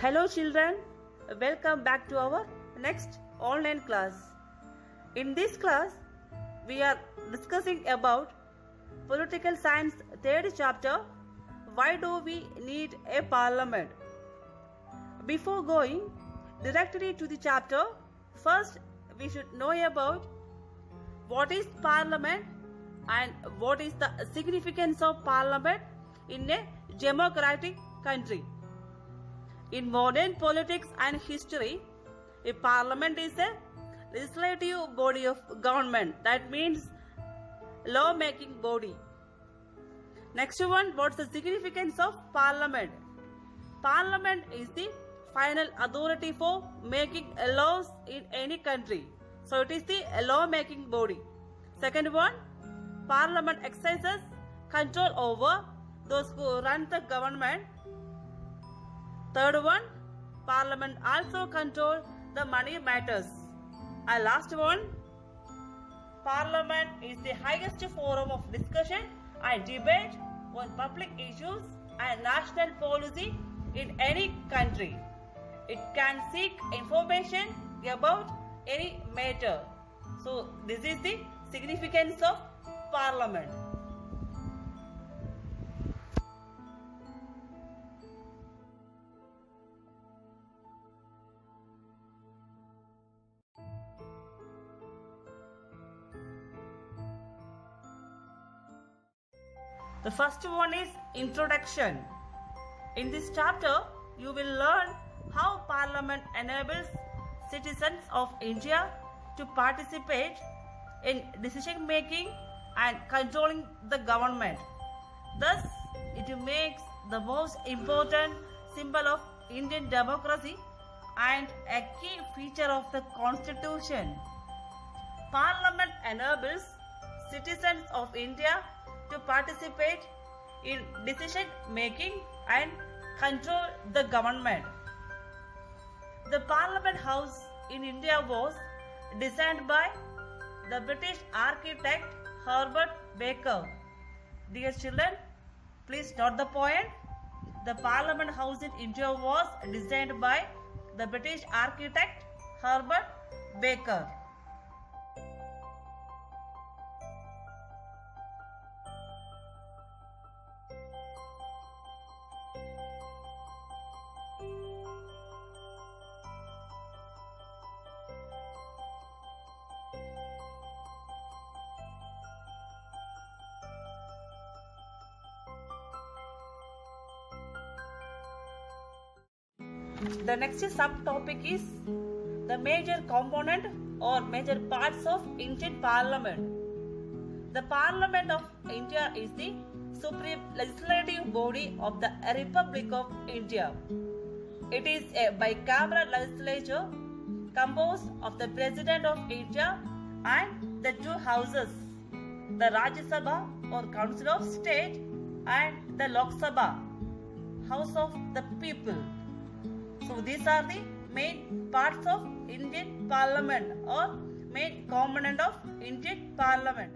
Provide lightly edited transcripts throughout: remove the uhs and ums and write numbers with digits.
Hello children, welcome back to our next online class. In this class, we are discussing about Political Science 3rd chapter, Why do we need a parliament? Before going directly to the chapter, first we should know about what is parliament and what is the significance of parliament in a democratic country. In modern politics and history, a parliament is a legislative body of government. That means law-making body. Next one, what's the significance of parliament? Parliament is the final authority for making laws in any country. So it is the law-making body. Second one, parliament exercises control over those who run the government. Third one, parliament also control the money matters. And last one, parliament is the highest forum of discussion and debate on public issues and national policy in any country. It can seek information about any matter. So this is the significance of parliament. The first one is introduction. In this chapter, you will learn how Parliament enables citizens of India to participate in decision making and controlling the government. Thus, it makes the most important symbol of Indian democracy and a key feature of the Constitution. Parliament enables citizens of India to participate in decision making and control the government. The Parliament House in India was designed by the British architect Herbert Baker. Dear children, please note the point. The Parliament House in India was designed by the British architect Herbert Baker. The next subtopic is the major component or major parts of Indian Parliament. The Parliament of India is the supreme legislative body of the Republic of India. It is a bicameral legislature composed of the President of India and the two houses, the Rajya Sabha or Council of State and the Lok Sabha, House of the People. So these are the main parts of Indian Parliament or main component of Indian Parliament.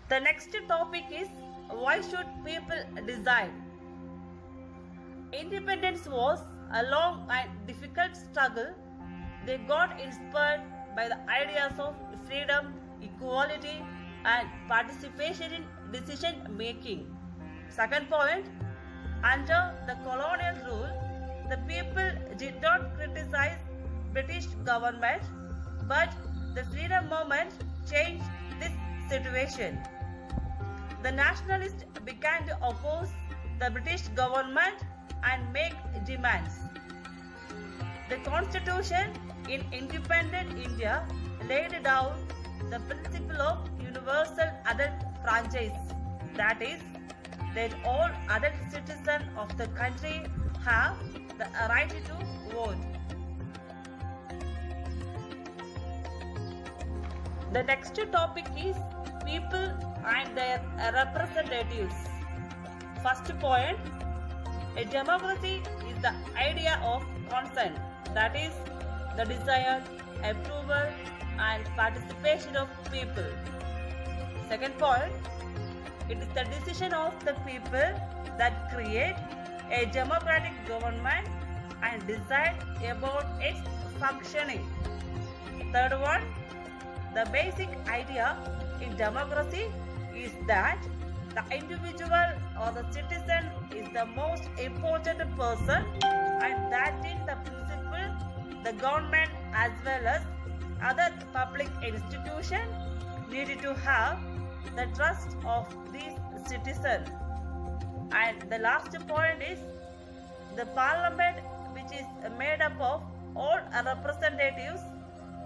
The next topic is why should people decide? Independence was a long and difficult struggle. They got inspired by the ideas of freedom, equality and participation in decision making. Second point, under the colonial rule, the people did not criticize British government, but the freedom movement changed this situation. The nationalists began to oppose the British government and make demands. The Constitution in independent India laid down the principle of universal adult franchise, that is, that all adult citizens of the country have the right to vote. The next topic is people and their representatives. First point, a democracy is the idea of consent, that is, the desire, approval, and participation of people. Second point, it is the decision of the people that create a democratic government and decide about its functioning. Third one, the basic idea in democracy is that the individual or the citizen is the most important person, and that in the principle the government as well as other public institutions need to have the trust of these citizens. And the last point is the parliament, which is made up of all representatives,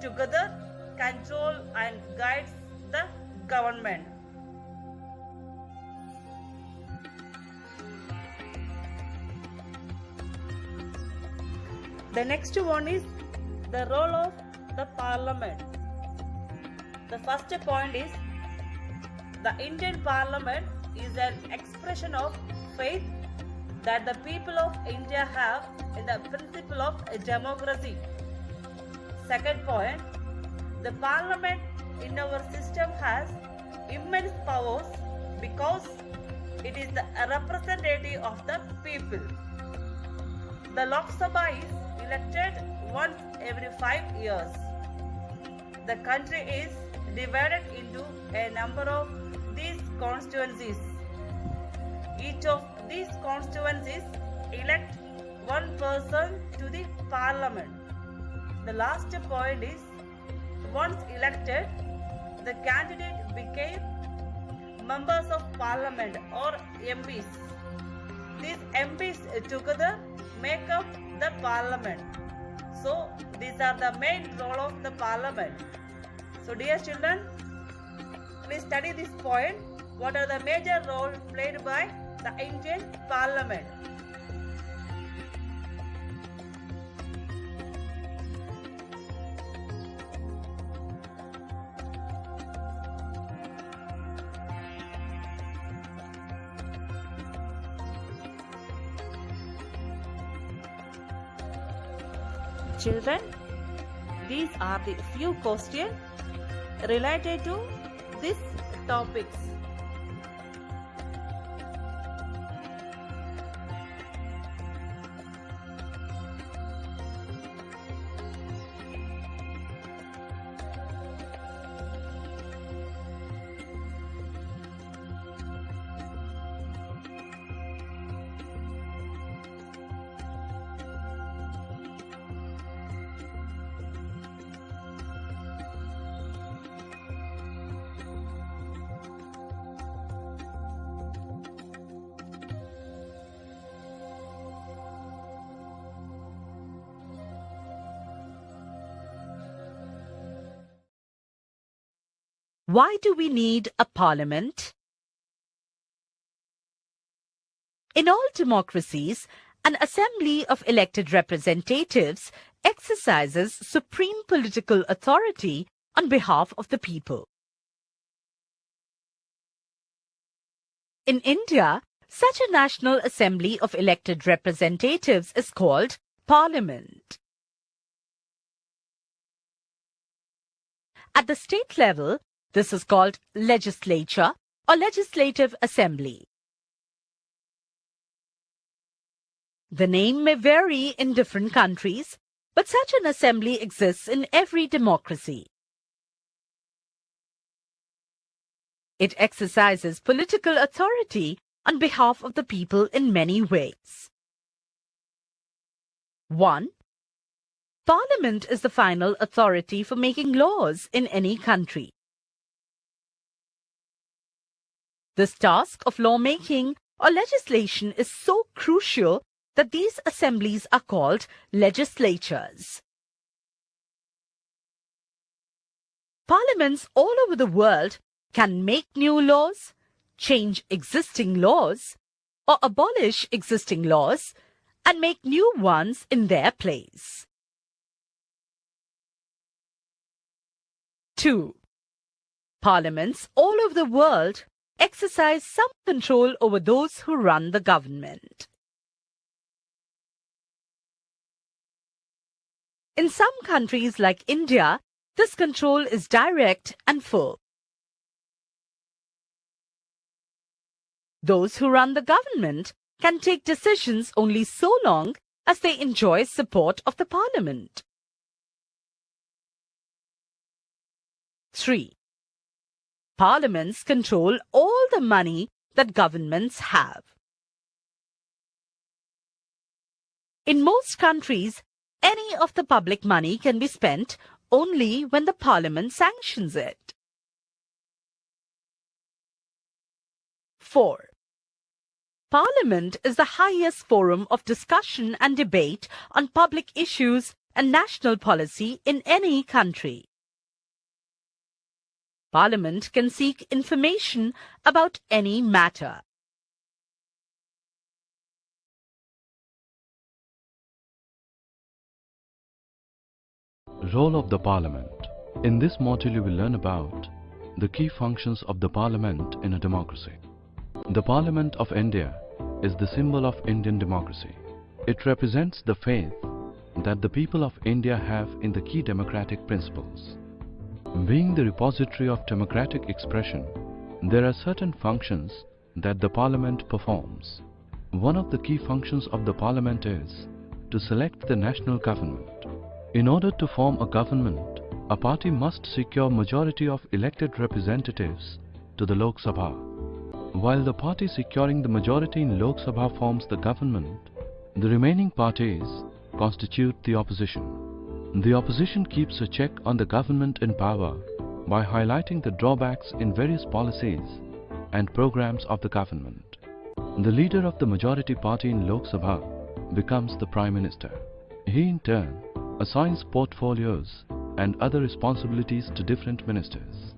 together control and guides the government. The next one is the role of the parliament. The first point is the Indian Parliament is an expression of faith that the people of India have in the principle of democracy. Second point, the Parliament in our system has immense powers because it is the representative of the people. The Lok Sabha is elected once every 5 years. The country is divided into a number of these constituencies. Each of these constituencies elect one person to the parliament. The last point is, once elected, the candidate became members of parliament or MPs. These MPs together make up the parliament. So these are the main role of the parliament. So dear children, please study this point. What are the major role played by the Indian Parliament? Children, these are the few questions related to these topics. Why do we need a parliament? In all democracies, an assembly of elected representatives exercises supreme political authority on behalf of the people. In India, such a national assembly of elected representatives is called Parliament. At the state level, this is called legislature or legislative assembly. The name may vary in different countries, but such an assembly exists in every democracy. It exercises political authority on behalf of the people in many ways. 1. Parliament is the final authority for making laws in any country. This task of lawmaking or legislation is so crucial that these assemblies are called legislatures. Parliaments all over the world can make new laws, change existing laws, or abolish existing laws and make new ones in their place. 2. Parliaments all over the world exercise some control over those who run the government. In some countries like India, this control is direct and full. Those who run the government can take decisions only so long as they enjoy support of the Parliament. 3. Parliaments control all the money that governments have. In most countries, any of the public money can be spent only when the Parliament sanctions it. 4. Parliament is the highest forum of discussion and debate on public issues and national policy in any country. Parliament can seek information about any matter. Role of the Parliament. In this module you will learn about the key functions of the Parliament in a democracy. The Parliament of India is the symbol of Indian democracy. It represents the faith that the people of India have in the key democratic principles. Being the repository of democratic expression, there are certain functions that the Parliament performs. One of the key functions of the Parliament is to select the national government. In order to form a government, a party must secure majority of elected representatives to the Lok Sabha. While the party securing the majority in Lok Sabha forms the government, the remaining parties constitute the opposition. The opposition keeps a check on the government in power by highlighting the drawbacks in various policies and programs of the government. The leader of the majority party in Lok Sabha becomes the Prime Minister. He in turn assigns portfolios and other responsibilities to different ministers.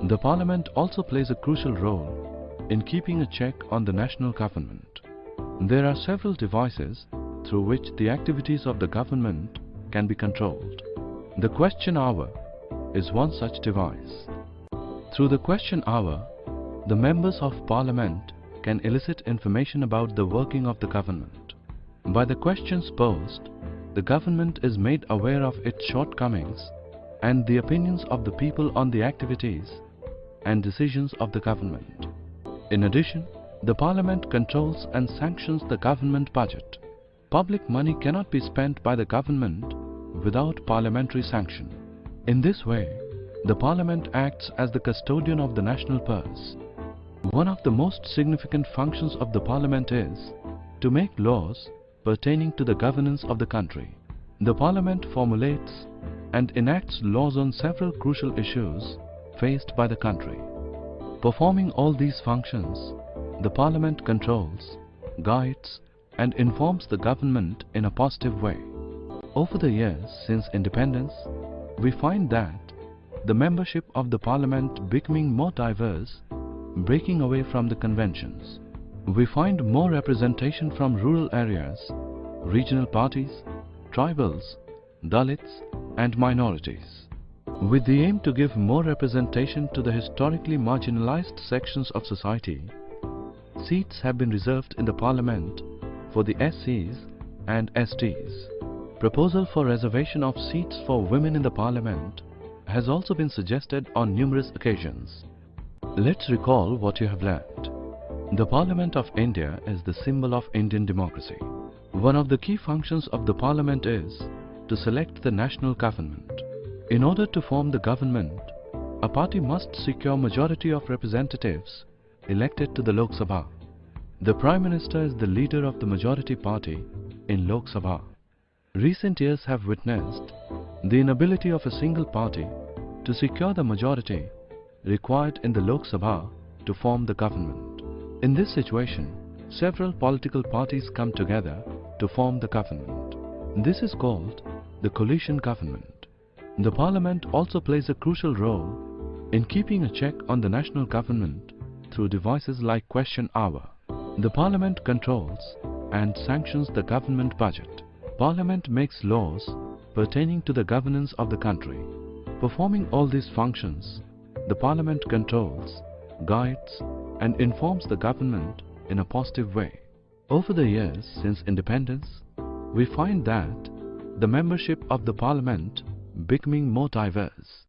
The Parliament also plays a crucial role in keeping a check on the national government. There are several devices through which the activities of the government can be controlled. The question hour is one such device. Through the question hour, the members of Parliament can elicit information about the working of the government. By the questions posed, the government is made aware of its shortcomings and the opinions of the people on the activities and decisions of the government. In addition, the Parliament controls and sanctions the government budget. Public money cannot be spent by the government without parliamentary sanction. In this way, the Parliament acts as the custodian of the national purse. One of the most significant functions of the Parliament is to make laws pertaining to the governance of the country. The Parliament formulates and enacts laws on several crucial issues faced by the country. Performing all these functions, the Parliament controls, guides, and informs the government in a positive way. Over the years since independence, we find that the membership of the Parliament becoming more diverse, breaking away from the conventions. We find more representation from rural areas, regional parties, tribals, Dalits, and minorities. With the aim to give more representation to the historically marginalized sections of society, seats have been reserved in the Parliament for the SCs and STs. Proposal for reservation of seats for women in the Parliament has also been suggested on numerous occasions. Let's recall what you have learned. The Parliament of India is the symbol of Indian democracy. One of the key functions of the Parliament is to select the national government. In order to form the government, a party must secure majority of representatives elected to the Lok Sabha. The Prime Minister is the leader of the majority party in Lok Sabha. Recent years have witnessed the inability of a single party to secure the majority required in the Lok Sabha to form the government. In this situation, several political parties come together to form the government. This is called the coalition government. The Parliament also plays a crucial role in keeping a check on the national government through devices like question hour. The Parliament controls and sanctions the government budget. Parliament makes laws pertaining to the governance of the country. Performing all these functions, the Parliament controls, guides, and informs the government in a positive way. Over the years since independence, we find that the membership of the Parliament becoming more diverse.